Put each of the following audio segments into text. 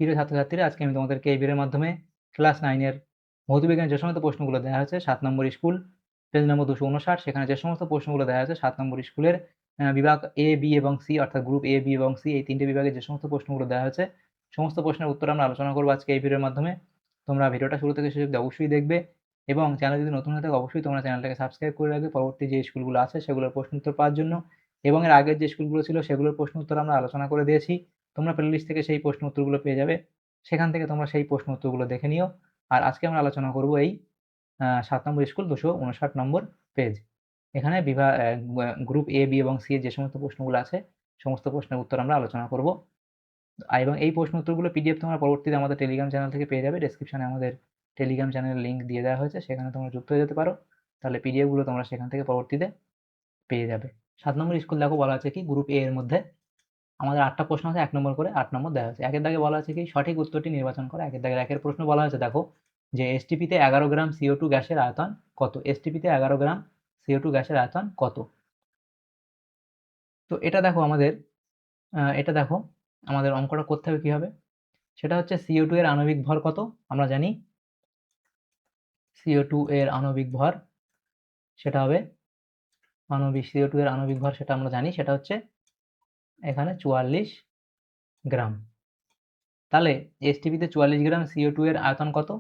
প্রিয় ছাত্রছাত্রীরা, আজকে আমি তোমাদেরকে এই ভিডিওর মাধ্যমে ক্লাস 9-এর ভৌতবিজ্ঞানের যে সমস্ত প্রশ্নগুলো দেওয়া হয়েছে 7 নম্বর স্কুল পেজ নম্বর 259, সেখানে যে সমস্ত প্রশ্নগুলো দেওয়া হয়েছে 7 নম্বর স্কুলের বিভাগ এ, বি এবং সি, অর্থাৎ গ্রুপ এ, বি এবং সি, এই তিনটে বিভাগে যে সমস্ত প্রশ্নগুলো দেওয়া হয়েছে সমস্ত প্রশ্নের উত্তর আমরা আলোচনা করবো আজকে এই ভিডিওর মাধ্যমে। তোমরা ভিডিওটা শুরু থেকে শেষ অবধি অবশ্যই দেখবে এবং চ্যানেল যদি নতুন হয়ে থাকে অবশ্যই তোমরা চ্যানেলটাকে সাবস্ক্রাইব করে রাখবে পরবর্তী যে স্কুলগুলো আছে সেগুলোর প্রশ্ন উত্তর পাওয়ার জন্য। এবং এর আগের যে স্কুলগুলো ছিল সেগুলোর প্রশ্ন উত্তর আমরা আলোচনা করে দিয়েছি, তোমরা প্লেলিস্ট থেকে সেই প্রশ্ন উত্তরগুলো পেয়ে যাবে, সেখান থেকে তোমরা সেই প্রশ্ন উত্তরগুলো দেখে নিও। আর আজকে আমরা আলোচনা করব এই 7 নম্বর স্কুল 259 নম্বর পেজ। এখানে বিভাগ গ্রুপ এ, বি এবং সি এর যে সমস্ত প্রশ্নগুলো আছে সমস্ত প্রশ্নের উত্তর আমরা আলোচনা করব। এবং এই প্রশ্ন উত্তরগুলো পিডিএফ তোমরা পরবর্তীতে আমাদের টেলিগ্রাম চ্যানেল থেকে পেয়ে যাবে। ডেসক্রিপশনে আমাদের টেলিগ্রাম চ্যানেলের লিঙ্ক দিয়ে দেওয়া হয়েছে, সেখানে তোমরা যুক্ত হয়ে যেতে পারো, তাহলে পিডিএফগুলো তোমরা সেখান থেকে পরবর্তীতে পেয়ে যাবে। 7 নম্বর স্কুল দেখো বলা আছে কি, গ্রুপ এ এর মধ্যে আমাদের 8টা প্রশ্ন আছে, 1 নম্বর করে 8 নম্বর দেওয়া আছে। একের দাগে বলা আছে কি, সঠিক উত্তরটি নির্বাচন করা। একের দাগের একের প্রশ্ন বলা হয়েছে দেখো যে এসটিপিতে 11 গ্রাম CO2 গ্যাসের আয়তন কত? এসটিপিতে 11 গ্রাম CO2 গ্যাসের আয়তন কত? তো এটা দেখো আমাদের অঙ্কটা করতে হবে কিভাবে। সেটা হচ্ছে CO2 এর আণবিক ভর কত আমরা জানি। CO2 এর আণবিক ভর সেটা হবে CO2 এর আণবিক ভর সেটা আমরা জানি, সেটা হচ্ছে এখানে 44 গ্রাম। তাহলে এসটিপিতে 44 গ্রাম CO2 এর আয়তন কত?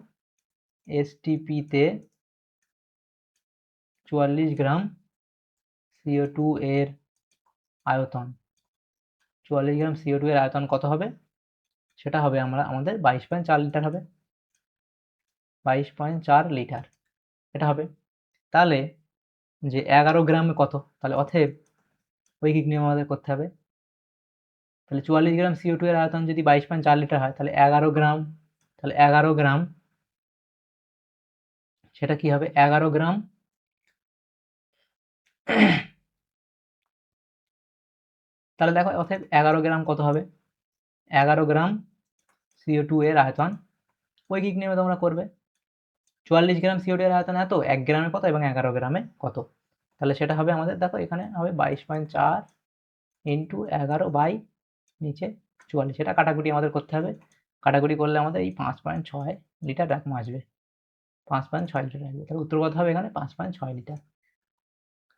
এসটিপিতে 44 গ্রাম CO2 এর আয়তন, 44 গ্রাম CO2 এর আয়তন কত হবে? সেটা হবে আমাদের 22.4 লিটার হবে, 22.4 লিটার এটা হবে। তাহলে যে 11 গ্রামে কত, তাহলে অতএব ঐকিক নিয়ম আমাদের করতে হবে। তাহলে 44 গ্রাম CO2 এর আয়তন যদি 22.4 লিটার হয়, তাহলে 11 গ্রাম, তাহলে 11 গ্রাম সেটা কি হবে? 11 গ্রাম তাহলে দেখো অতএব 11 গ্রাম কত হবে? 11 গ্রাম CO2 এর আয়তন ঐকিক নিয়মে তোমরা করবে। 44 গ্রাম CO2 এর আয়তন এত, 1 গ্রামে কত এবং 11 গ্রামে কত, তাহলে সেটা হবে আমাদের দেখো এখানে হবে 22.4 ইন্টু 11 বাই নিচে 44, সেটা কাটাকুটি আমাদের করতে হবে। কাটাকুটি করলে আমাদের এই 5.6 লিটার এরকম আসবে, 5.6 লিটার আসবে। তাহলে উত্তর কত হবে এখানে? 5.6 লিটার।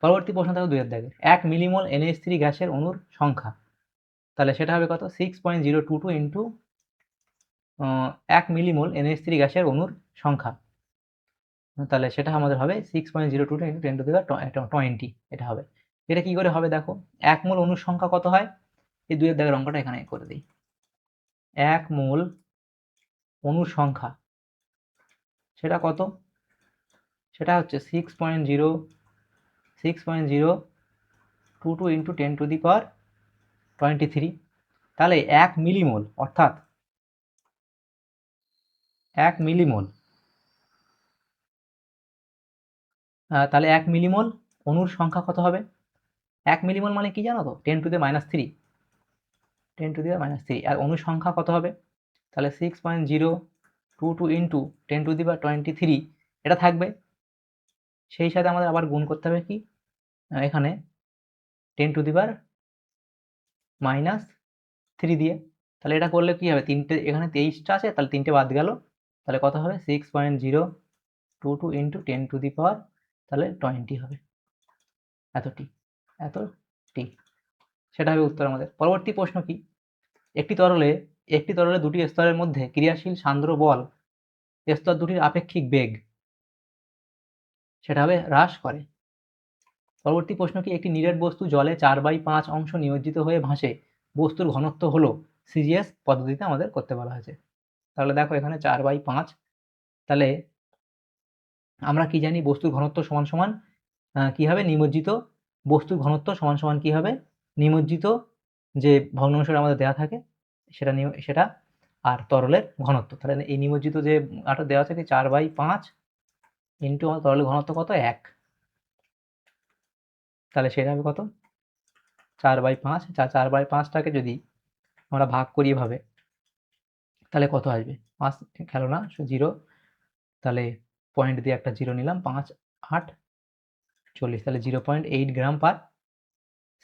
পরবর্তী প্রশ্ন দেখো 2 এর দাগে, 1 মিলিমোল NH3 গ্যাসের অণুর সংখ্যা, তাহলে সেটা হবে কত? 6.022 ইন্টু 1 মিলিমোল NH3 গ্যাসের অণুর সংখ্যা, তাহলে সেটা আমাদের হবে 6.022 ইন্টু 10 টু দি পাওয়ার 20, এটা হবে। এটা কি করে হবে দেখো, 1 মোল অণুর সংখ্যা কত হয়? এই 2 এর দাগের অঙ্কটা এখানে করে দিই। 1 মোল অণুর সংখ্যা সেটা কত? সেটা হচ্ছে 6.022 ইন্টু 10 টু দি পাওয়ার 23। তাহলে 1 মিলিমোল অর্থাৎ 1 মিলিমোল, তাহলে 1 মিলিমোল অণুর সংখ্যা কত হবে? 1 মিলিমোল মানে কি জানো তো? 10 টু দি -3, 10 টু দি -3। আর অণুর সংখ্যা কত হবে? তাহলে 6.022 ইন্টু 10 টু দি পাওয়ার 23 এটা থাকবে। সেই সাথে আমাদের আবার গুণ করতে হবে কি, এখানে 10 টু দি পাওয়ার -3 দিয়ে। তাহলে এটা করলে কি হবে? তিনটে এখানে 23টা আছে, তাহলে 3টে বাদ গেল, তাহলে কত হবে? 6.022 ইন্টু 10 টু দি পাওয়ার তাহলে 20 হবে, এতটি, সেটা হবে উত্তর আমাদের। পরবর্তী প্রশ্ন কি, একটি তরলে দুটি স্তরের মধ্যে ক্রিয়াশীল সান্দ্র বল স্তর দুটির আপেক্ষিক বেগ সেটা হবে হ্রাস করে। পরবর্তী প্রশ্ন কি, একটি নিরেট বস্তু জলে 4/5 অংশ নিমজ্জিত হয়ে ভাসে, বস্তুর ঘনত্ব হলো সিজিএস পদ্ধতিতে আমাদের করতে বলা হয়েছে। তাহলে দেখো এখানে 4/5, তাহলে আমরা কি জানি? বস্তুর ঘনত্ব সমান সমান কি হবে? নিমজ্জিত বস্তুর ঘনত্ব সমান সমান কি হবে? নিমজ্জিত যে ভগ্নাংশটা আমাদের দেওয়া থাকে সেটা আর তরলের ঘনত্ব। তাহলে এই নিমজ্জিত যে আটা দেওয়া থাকে 4/5 ইন্টু আমার তরলের ঘনত্ব কত? 1, তাহলে সেটা হবে কত? 4/5। 4/5টাকে যদি আমরা ভাগ করি এভাবে, তাহলে কত আসবে? 5 গেল না, 0, তাহলে পয়েন্ট দিয়ে একটা 0 নিলাম, 5, 8, 40, তাহলে 0.8 গ্রাম পার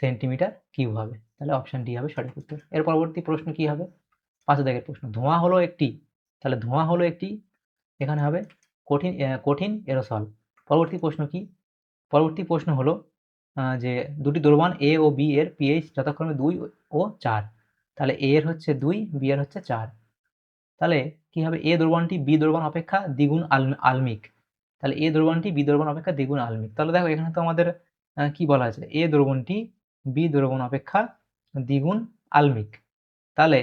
সেন্টিমিটার কিউব হবে। তাহলে অপশন ডি হবে সঠিক উত্তর। এর পরবর্তী প্রশ্ন কি হবে? 5 দাগের প্রশ্ন, ধোঁয়া হলো একটি, তাহলে ধোঁয়া হলো একটি, এখানে হবে কঠিন এরোসল। পরবর্তী প্রশ্ন কি? পরবর্তী প্রশ্ন হলো যে দুটি দ্রবণ এ ও বি এর পিএইচ যথাক্রমে 2 ও 4, তাহলে এ এর হচ্ছে 2, বি এর হচ্ছে 4, তাহলে কি হবে? এ দ্রবণটি বি দ্রবণ অপেক্ষা দ্বিগুণ আলমিক, তাহলে এ দ্রবণটি বি দ্রবণ অপেক্ষা দ্বিগুণ আলমিক। তাহলে দেখো এখানে তো আমাদের কি বলা আছে, এ দ্রবণটি বি দ্রবণ অপেক্ষা দ্বিগুণ আলমিক, তাহলে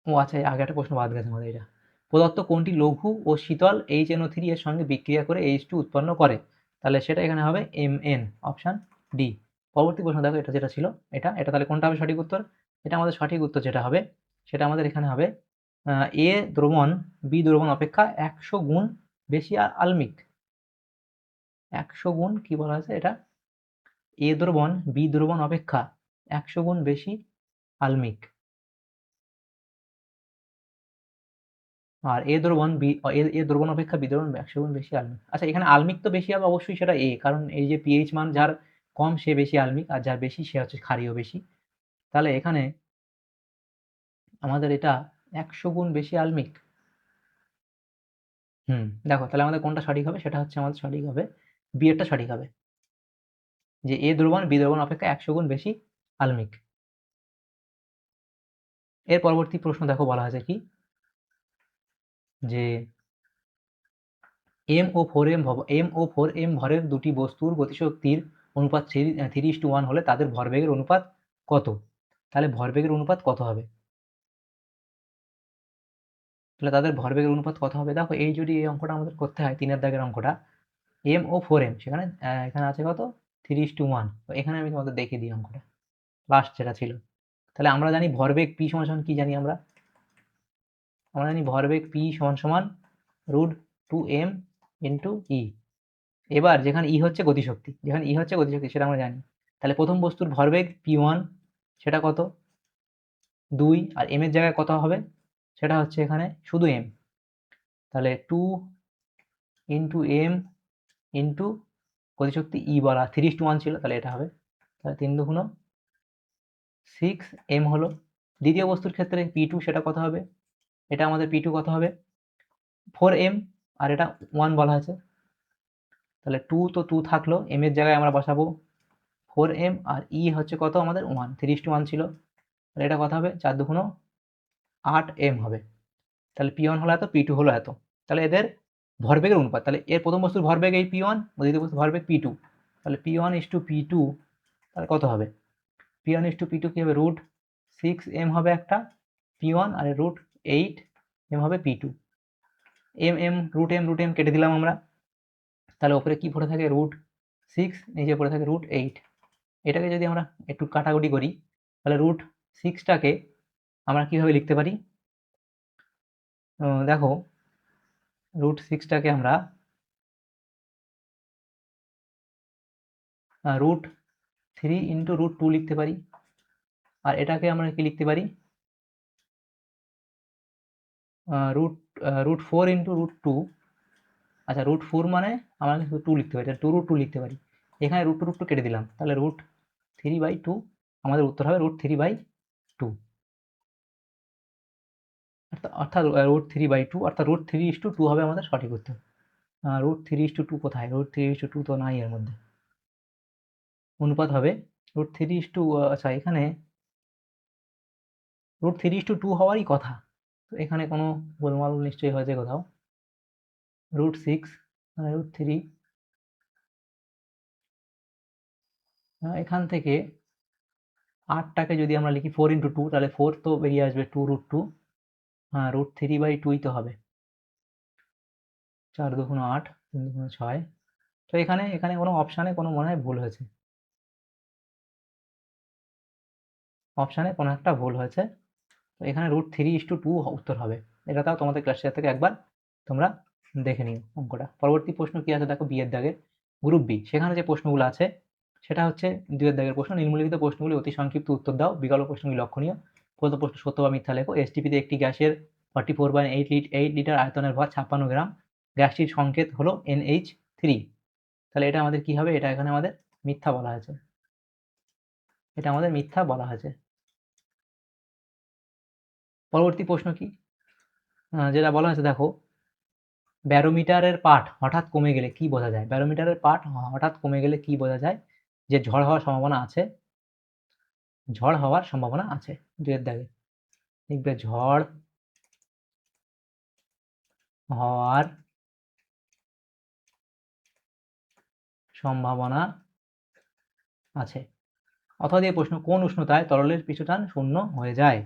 ও আচ্ছা, আগে একটা প্রশ্ন বাদ গেছে আমাদের, এটা প্রদত্ত কোনটি লঘু ও শীতল HNO3 এর সঙ্গে বিক্রিয়া করে H2 উৎপন্ন করে, তাহলে সেটা এখানে হবে Mn, অপশন ডি। পরবর্তী প্রশ্ন দেখো, এটা যেটা ছিল এটা এটা তাহলে কোনটা হবে সঠিক উত্তর? এটা আমাদের সঠিক উত্তর যেটা হবে সেটা আমাদের এখানে হবে এ দ্রবণ বি দ্রবণ অপেক্ষা 100 গুণ বেশি আলমিক। 100 গুণ কি বলা হয়েছে এটা? এ দ্রবণ বি দ্রবণ অপেক্ষা 100 গুণ বেশি আলমিক, আর এ দ্রবণ এ দ্রবণ অপেক্ষা বি দ্রবণ 100 গুণ বেশি আলমিক। আচ্ছা, এখানে আলমিক তো বেশি হবে অবশ্যই, সেটা এ, কারণ এই যে পিএইচ মান যার কম সে বেশি আলমিক, আর যার বেশি সে হচ্ছে ক্ষারীয় বেশি। তাহলে এখানে আমাদের এটা 100 গুণ বেশি আলমিক। দেখো তাহলে আমাদের কোনটা সঠিক হবে? সেটা হচ্ছে আমাদের সঠিক হবে বি এরটা সঠিক হবে, যে এ দ্রবণ বি দ্রবণ অপেক্ষা 100 গুণ বেশি আলমিক। এর পরবর্তী প্রশ্ন দেখো বলা হয়েছে কি, যে এম ও 4m ভরের দুটি বস্তুর গতিশক্তির অনুপাত 3:1 হলে তাদের ভরবেগের অনুপাত কত? তাহলে ভরবেগের অনুপাত কত হবে? তাহলে তাদের ভরবেগের অনুপাত কত হবে? দেখো এই যদি এই অঙ্কটা আমাদের করতে হয়, 3 এর দাগের অঙ্কটা, m ও 4m, সেখানে এখানে আছে কত? 3:1। তো এখানে আমি তোমাদের দেখিয়ে দিই অঙ্কটা, লাস্ট যেটা ছিল। তাহলে আমরা জানি ভরবেগ p সমান কি জানি আমরা? আমরা জানি ভরবেগ p সমান √2m ইন্টু e। এবার যেখানে ই হচ্ছে গতিশক্তি, সেটা আমরা জানি। তাহলে প্রথম বস্তুর ভরবেগ p1, সেটা কত? 2, আর m এর জায়গায় কত হবে? সেটা হচ্ছে এখানে শুধু m, তাহলে 2 ইন্টু m ইন্টু গতিশক্তি ই বলা 3:1 ছিল, তাহলে এটা হবে, তাহলে 3 দুগুণ 6m হলো। দ্বিতীয় বস্তুর ক্ষেত্রে p2 সেটা কত হবে? এটা আমাদের p2 কত হবে? 4m, আর এটা 1 বলা আছে, তাহলে 2 তো 2 থাকলো, m এর জায়গায় আমরা বসাবো 4m, আর ই হচ্ছে কত আমাদের 1, 3:1 ছিল, তাহলে এটা কত হবে? 4 দুগুণ 8m হবে। তাহলে p1 হলো এত, p2 হলো এত, তাহলে এদের ভরবেগের অনুপাত, তাহলে এর প্রথম বস্তুর ভরবেগ এই p1, দ্বিতীয় বস্তুর ভরবেগ p2, তাহলে p1:p2 তাহলে কত হবে? p1:p2 কি হবে? √6m হবে একটা p1, আর √8m হবে p2। √m কেটে দিলাম আমরা, তাহলে ওপরে কি পড়ে থাকে? √6, নিচে পড়ে থাকে √8। এটাকে যদি আমরা একটু কাটাকুটি করি, তাহলে √6টাকে আমরা কিভাবে লিখতে পারি? দেখো √6টাকে আমরা √3 ইন্টু √2 লিখতে পারি, আর এটাকে আমরা কি লিখতে পারি? √4 ইন্টু √2। আচ্ছা, √4 মানে আমরা কিন্তু 2 লিখতে পারি, 2√2 লিখতে পারি। এখানে √2 কেটে দিলাম, তাহলে √3/2 আমাদের উত্তর হবে √3/2, অর্থাৎ √3/2, অর্থাৎ √3:2 হবে আমাদের সঠিক উত্তর। √3:2 কোথায়? √3:2 তো নাই এর মধ্যে। অনুপাত হবে √3:2, আচ্ছা এখানে √3:2 হওয়ারই কথা, তো এখানে কোনো গোলমাল নিশ্চয়ই হয়েছে কোথাও। √6 মানে √3, এখান থেকে 8টাকে যদি আমরা লিখি 4 × 2, তাহলে 4 তো বেরিয়ে আসবে 2√2, হ্যাঁ √3/2 তো হবে। 4 দুগুণ 8, 3 দুগুণ 6। তো এখানে এখানে কোনো অপশানে কোনো মনে হয় ভুল হয়েছে, অপশানে কোনো একটা ভুল হয়েছে, তো এখানে √3:2 উত্তর হবে। এটা তাও তোমাদের ক্লাস শেয়ার থেকে একবার তোমরা দেখে নিও অঙ্কটা। পরবর্তী প্রশ্ন কি আছে দেখো, বি এর দাগের গ্রুপ বি, সেখানে যে প্রশ্নগুলো আছে সেটা হচ্ছে 2 এর দাগের প্রশ্ন। নিম্নলিখিত প্রশ্নগুলি অতি সংক্ষিপ্ত উত্তর দাও, বিকল্প প্রশ্নগুলি লক্ষণীয়। প্রথম প্রশ্ন সত্য বা মিথ্যা লেখো। এসটিপিতে একটি গ্যাসের 44/8 লিটার আয়তনের ভর 56 গ্রাম, গ্যাসটির সংকেত হলো NH3, তাহলে এটা আমাদের কি হবে? এটা এখানে আমাদের মিথ্যা বলা হয়েছে, এটা আমাদের মিথ্যা বলা হয়েছে। পরবর্তী প্রশ্ন কি যেটা বলা হয়েছে দেখো, ব্যারোমিটারের পাঠ হঠাৎ কমে গেলে কি বোঝা যায়? ব্যারোমিটারের পাঠ হঠাৎ কমে গেলে কি বোঝা যায়? যে ঝড় হওয়ার সম্ভাবনা আছে, ঝড় হওয়ার সম্ভাবনা আছে। দুয়ের দাগে লিখবে ঝড় হওয়ার সম্ভাবনা আছে। অথবা দিয়ে প্রশ্ন, কোন উষ্ণতায় তরলের পৃষ্ঠটান শূন্য হয়ে যায়?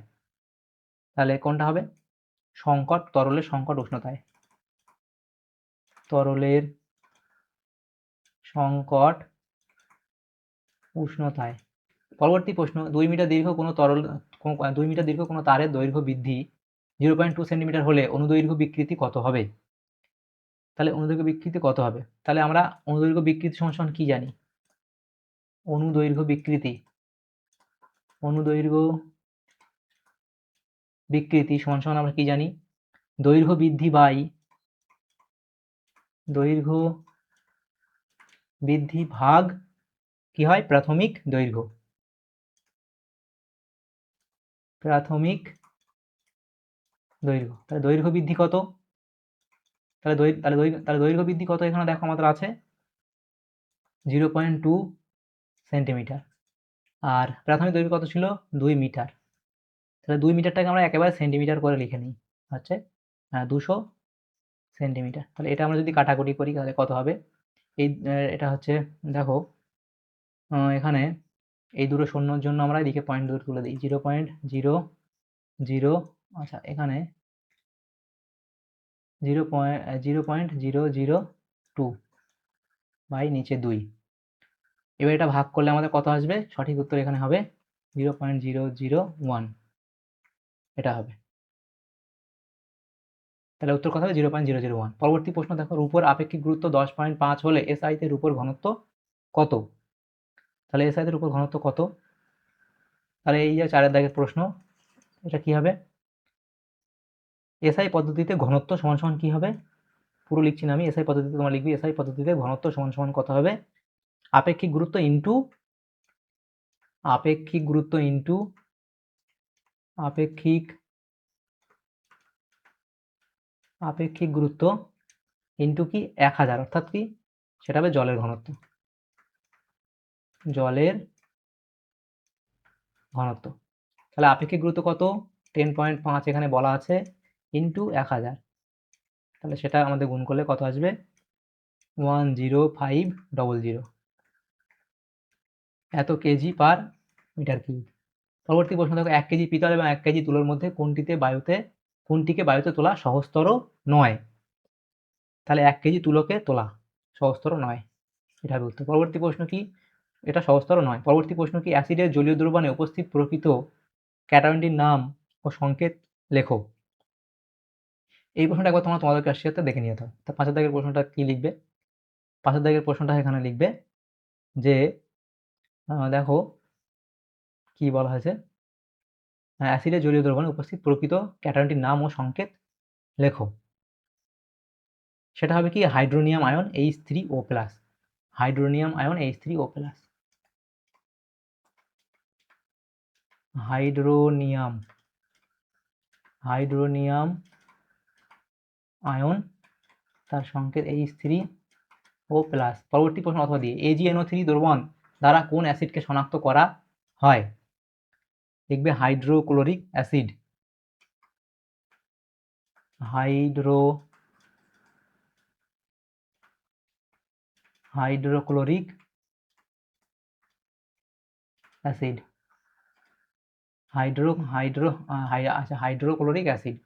তাহলে কোনটা হবে? সংকট, তরলের সংকট উষ্ণতায়, তরলের সংকট উষ্ণতায়। পরবর্তী প্রশ্ন, 2 মিটার দীর্ঘ কোনো তরল 2 মিটার দীর্ঘ কোনো তারের দৈর্ঘ্য বৃদ্ধি 0.2 সেন্টিমিটার হলে অনুদৈর্ঘ্য বিকৃতি কত হবে? তাহলে অনুদৈর্ঘ্য বিকৃতি কত হবে? তাহলে আমরা অনুদৈর্ঘ্য বিকৃতি সমান কি জানি? অনুদৈর্ঘ্য বিকৃতি, অনুদৈর্ঘ্য বিকৃতি সমান আমরা কি জানি? দৈর্ঘ্য বৃদ্ধি বাই দৈর্ঘ্য বৃদ্ধি ভাগ কি হয়? প্রাথমিক দৈর্ঘ্য, প্রাথমিক দৈর্ঘ্য। তাহলে দৈর্ঘ্য বৃদ্ধি কত? তাহলে দৈর্ঘ্য বৃদ্ধি কত এখানে দেখো আমাদের আছে 0.2 সেন্টিমিটার, আর প্রাথমিক দৈর্ঘ্য কত ছিল? 2 মিটার। তাহলে 2 মিটারটাকে আমরা একেবারে সেন্টিমিটার করে লিখে নিই, হচ্ছে 200 সেন্টিমিটার। তাহলে এটা আমরা যদি কাটাকুটি করি তাহলে কত হবে? এই এটা হচ্ছে দেখো, এখানে এই দুটো শূন্যর জন্য আমরা এদিকে পয়েন্ট দূর তুলে দিই, 0.00, আচ্ছা এখানে 0.002 বাই নিচে 2। এবার এটা ভাগ করলে আমাদের কত আসবে? সঠিক উত্তর এখানে হবে 0.001, এটা হবে। তাহলে উত্তর কত হবে? 0.001। পরবর্তী প্রশ্ন দেখো, রূপোর আপেক্ষিক গুরুত্ব 10.5 হলে SI তে রূপোর ঘনত্ব কত? তাহলে SI তে রূপোর ঘনত্ব কত? তাহলে এই যে 4 দাগের প্রশ্ন, এটা কি হবে? SI পদ্ধতিতে ঘনত্ব সমান কি হবে? পুরো লিখছি না আমি, SI পদ্ধতিতে তোমরা লিখবি, SI পদ্ধতিতে ঘনত্ব সমান কত হবে? আপেক্ষিক গুরুত্ব ইনটু আপেক্ষিক গুরুত্ব ইনটু আপেক্ষিক আপেক্ষিক গুরুত্ব ইনটু কি 1000, অর্থাৎ কি সেটা হবে জলের ঘনত্ব, জলের ঘনত্ব। তাহলে আপেক্ষিক গুরুত্ব কত? 10.5 এখানে বলা আছে, ইনটু 1000। তাহলে সেটা আমাদের গুণ করলে কত আসবে? 10500, এত কেজি পার মিটার কিউব। পরবর্তী প্রশ্ন দেখো, 1 কেজি পিতল এবং 1 কেজি তুলোর মধ্যে কোনটিকে বায়ুতে তোলা সহজতর নয়? তাহলে 1 কেজি তুলোকে তোলা সহজতর নয়, এটা হবে উত্তর। পরবর্তী প্রশ্ন কি? এটা সহজতর নয়। পরবর্তী প্রশ্ন কি? অ্যাসিডের জলীয় দ্রবণে উপস্থিত প্রকৃত ক্যাটায়নটির নাম ও সংকেত লেখো। এই প্রশ্নটা একবার তোমাদের কাছে দেখে নিতে হবে। তা 5 দাগের প্রশ্নটা কি লিখবে? 5 দাগের প্রশ্নটা এখানে লিখবে যে দেখো কি বলা হয়েছে, অ্যাসিডের জলীয় দ্রবণে উপস্থিত প্রকৃত ক্যাটায়নটির নাম ও সংকেত লেখো। সেটা হবে কি? Hydronium ion H3O+, hydronium ion H3O+, hydronium ion, তার সংকেত H3O+। পরবর্তী প্রশ্ন অথবা দিয়ে, AgNO3 দ্রবণ দ্বারা কোন অ্যাসিডকে শনাক্ত করা হয়? লিখবে hydrochloric acid, hydrochloric acid, hydrochloric acid.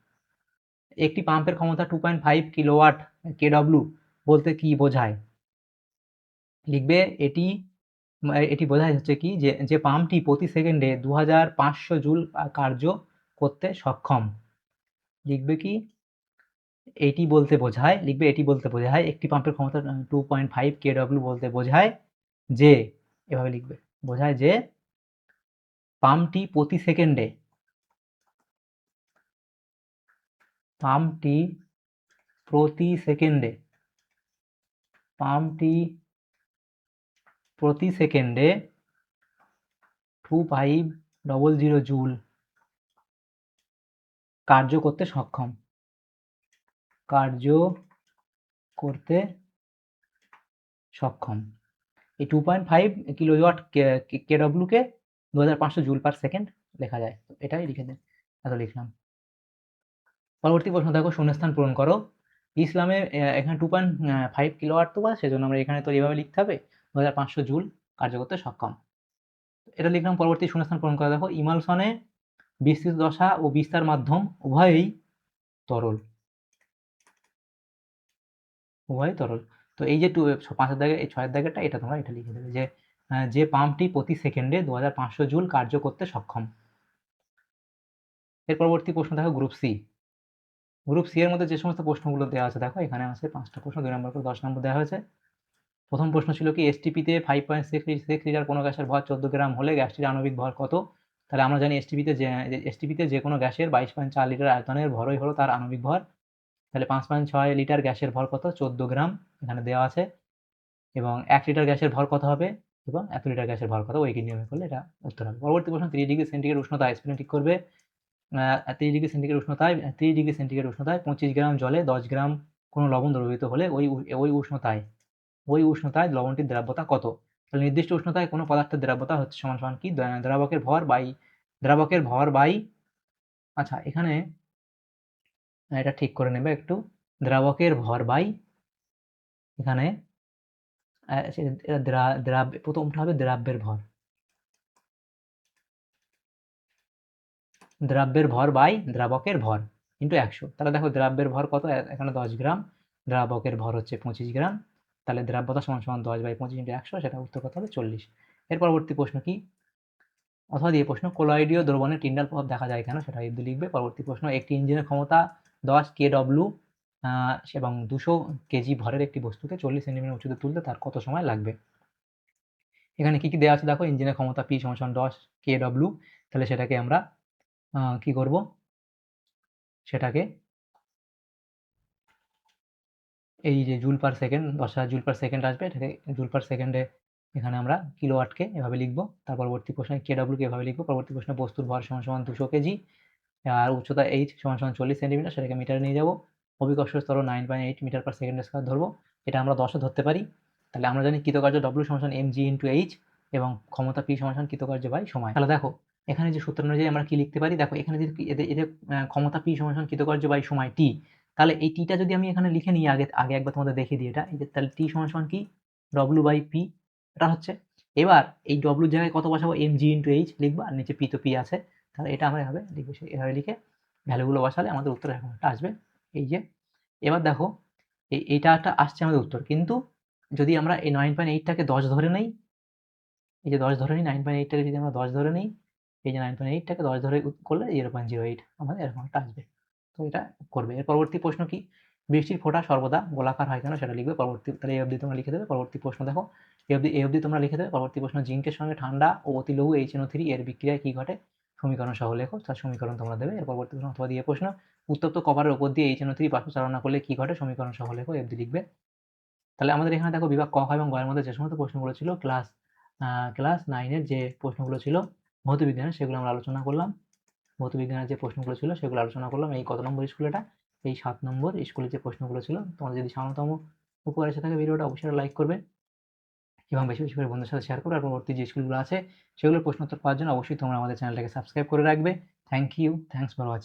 একটি পাম্পের ক্ষমতা 2.5 কিলোওয়াট কেডব্লিউ বলতে কি বোঝায়? লিখবে এটি বোঝায় হচ্ছে কি, যে পাম্পটি প্রতি সেকেন্ডে 2500 জুল কার্য করতে সক্ষম। লিখবে কি? এটি বলতে বোঝায়, লিখবে এটি বলতে বোঝায় একটি পাম্পের ক্ষমতা 2.5 কেডব্লিউ বলতে বোঝায় যে, এভাবে লিখবে, বোঝায় যে পাম্পটি প্রতি সেকেন্ডে পাম্পটি প্রতি সেকেন্ডে 2500 জুল কার্য করতে সক্ষম, কার্য করতে সক্ষম। এই 2.5 কিলোওয়াট কেডব্লিউ কে 2500 জুল পার সেকেন্ড লেখা যায়। এটাই লিখে দেন, এত লিখলাম। পরবর্তী প্রশ্ন দেখো, শূন্যস্থান পূরণ করো। ইসলামে এখানে 2.5 কিলোওয়াট তো বলা, সেজন্য আমরা এখানে তো এইভাবে লিখতে হবে 2500 জুল কার্য করতে সক্ষম, এটা লিখলাম। পরবর্তী শূন্যস্থান পূরণ করা দেখো, ইমালসনে বিস্তৃত দশা ও বিস্তার মাধ্যম উভয়ই তরল, উভয়ই তরল। তো এই যে 5 দাগের এই 6 দাগেরটা, এটা তোমরা এটা লিখে দেবে যে যে পাম্পটি প্রতি সেকেন্ডে 2500 জুল কার্য করতে সক্ষম। এর পরবর্তী প্রশ্ন দেখো, গ্রুপ সি। গ্রুপ সি এর মধ্যে যে সমস্ত প্রশ্নগুলো দেওয়া আছে দেখো, এখানে আছে 5টা প্রশ্ন, 2 নম্বর করে 10 নম্বর দেওয়া হয়েছে। প্রথম প্রশ্ন ছিল কি, এসটিপিতে 5.6 লিটার কোনো গ্যাসের ভর 14 গ্রাম হলে গ্যাসটির আণবিক ভর কত? তাহলে আমরা জানি এসটিপিতে যে কোনো গ্যাসের 22.4 লিটার আয়তনের ভরই হলো তার আণবিক ভর। তাহলে 5.6 লিটার গ্যাসের ভর কত? 14 গ্রাম এখানে দেওয়া আছে। এবং 1 লিটার গ্যাসের ভর কত হবে এবং 1 লিটার গ্যাসের ভর কত, ঐকিক নিয়মে করলে এটা উত্তর হবে। পরবর্তী প্রশ্ন, 30 ডিগ্রি সেন্টিগ্রেড উষ্ণতায় স্পেলিং ঠিক করবে। 30 ডিগ্রি সেন্টিগ্রেড উষ্ণতায় 30 ডিগ্রি সেন্টিগ্রেড উষ্ণতায় 25 গ্রাম জলে 10 গ্রাম কোনো লবণ দ্রবীভূত হলে ওই উষ্ণতায় লবণটির দ্রাব্যতা কত? তাহলে নির্দিষ্ট উষ্ণতায় কোনো পদার্থের দ্রাব্যতা হচ্ছে সমান সমান কি, দ্রাবকের ভর বাই, আচ্ছা এখানে এটা ঠিক করে নেবে একটু, দ্রাবকের ভর বাই, এখানে প্রথমটা হবে দ্রাব্যের ভর, দ্রাব্যের ভর বাই দ্রাবকের ভর ইন্টু 100। তাহলে দেখো দ্রাব্যের ভর কত, এখানে 10 গ্রাম, দ্রাবকের ভর হচ্ছে 25 গ্রাম, তাহলে দ্রাব্যতা সমান সমান 10 বাই 25 ইন্টু 100, সেটা উত্তর কত হবে 40। এর পরবর্তী প্রশ্ন কি, অথবা দিয়ে প্রশ্ন, কোলয়েডীয় দ্রবণে টিন্ডাল প্রভাব দেখা যায় কেন, সেটা এমনি লিখবে। পরবর্তী প্রশ্ন, একটি ইঞ্জিনের ক্ষমতা 10 কেডব্লিউ এবং 200 কেজি ভরের একটি বস্তুকে 40 সেন্টিমিটার উঁচুতে তুলতে তার কত সময় লাগবে? এখানে কি কি দেওয়া আছে দেখো, ইঞ্জিনের ক্ষমতা পি সমান সমান 10 কেডব্লিউ, তাহলে সেটাকে আমরা কি করব, সেটাকে এই যে joule per second, 10,000 joule per second আসবে, এটাকে জুল পার সেকেন্ডে এখানে আমরা কিলোওয়াটকে এভাবে লিখব। তার পরবর্তী প্রশ্নে কেডব্লিউকে এভাবে লিখব। পরবর্তী প্রশ্নে বস্তুর ভর সমান সমান 200 কেজি আর উচ্চতা এইচ সমান সমান 40 সেন্টিমিটার, সেটাকে মিটারে নিয়ে যাব। অভিকর্ষ স্তর 9.8 মিটার পার সেকেন্ড স্কয়ার ধরবো, এটা আমরা 10ও ধরতে পারি। তাহলে আমরা জানি কৃতকার্য ডব্লিউ সমান সমান mg ইন্টু এইচ এবং ক্ষমতা পি সমান সমান কৃতকার্য বাই সময়। তাহলে দেখো এখানে যে সূত্র অনুযায়ী আমরা কি লিখতে পারি, দেখো এখানে যদি এদের ক্ষমতা পি সমান সমান কৃতকার্য বাই সময় টি, তাহলে এই টিটা যদি আমি এখানে লিখে নিই, আগে একবার তোমাদের দেখিয়ে দিই এটা, এই যে তাহলে টি সমান সমান কি, ডব্লিউ বাই পি, এটা হচ্ছে। এবার এই ডব্লিউর জায়গায় কত বসাবো, mg ইন্টু এইচ লিখবো, আর নিচে পি তো পি আছে, তাহলে এটা আমরা এভাবে লিখবো, এভাবে লিখে ভ্যালুগুলো বসালে আমাদের উত্তর এরকম একটা আসবে। এই যে এবার দেখো এইটা একটা আসছে আমাদের উত্তর, কিন্তু যদি আমরা এই 9.8টাকে 10 ধরে নেই, এই যে 10 ধরে নিই, 9.8টাকে যদি আমরা 10 ধরে নিই, এই যে 9.8টাকে 10 ধরে করলে 0.08 আমাদের এরকম একটা আসবে। তো এটা করবে। এর পরবর্তী প্রশ্ন কি, বৃষ্টির ফোঁটা সর্বদা গোলাকার হয় কেন, সেটা লিখবে। পরবর্তী, তাহলে এই অবধি তোমরা লিখে দেবে। পরবর্তী প্রশ্ন দেখো, এই অবধি তোমরা লিখে দেবে। পরবর্তী প্রশ্ন, জিঙ্কের সঙ্গে ঠান্ডা ও অতিলঘু HNO3 এর বিক্রিয়ায় কি ঘটে, সমীকরণ সহ লেখো। তার সমীকরণ তোমরা দেবে। এর পরবর্তী প্রশ্ন অথবা দিয়ে প্রশ্ন, উত্তপ্ত কপারের উপর দিয়ে HNO3 বাষ্প চালনা করলে কি ঘটে, সমীকরণ সহ লেখো, এই অবধি লিখবে। তাহলে আমাদের এখানে দেখো বিভাগ ক, খ এবং গ এর মধ্যে যে সমস্ত প্রশ্নগুলো ছিল ক্লাস 9 এর যে প্রশ্নগুলো ছিল ভৌতবিজ্ঞানের, সেগুলো আমরা আলোচনা করলাম। ভৌতবিজ্ঞানের যে প্রশ্নগুলো ছিল সেগুলো আলোচনা করলাম। এই কত নম্বর স্কুল এটা, এই 7 নম্বর স্কুলের যে প্রশ্নগুলো ছিল। তোমাদের যদি সামান্যতম উপকার এসে থাকে ভিডিওটা অবশ্যই লাইক করবে এবং বেশি বেশি করে বন্ধুদের সাথে শেয়ার করবে। আর পরবর্তী যে স্কুলগুলো আছে সেগুলোর প্রশ্নোত্তর পাওয়ার জন্য অবশ্যই তোমরা আমাদের চ্যানেলটাকে সাবস্ক্রাইব করে রাখবে। Thank you, thanks for watching.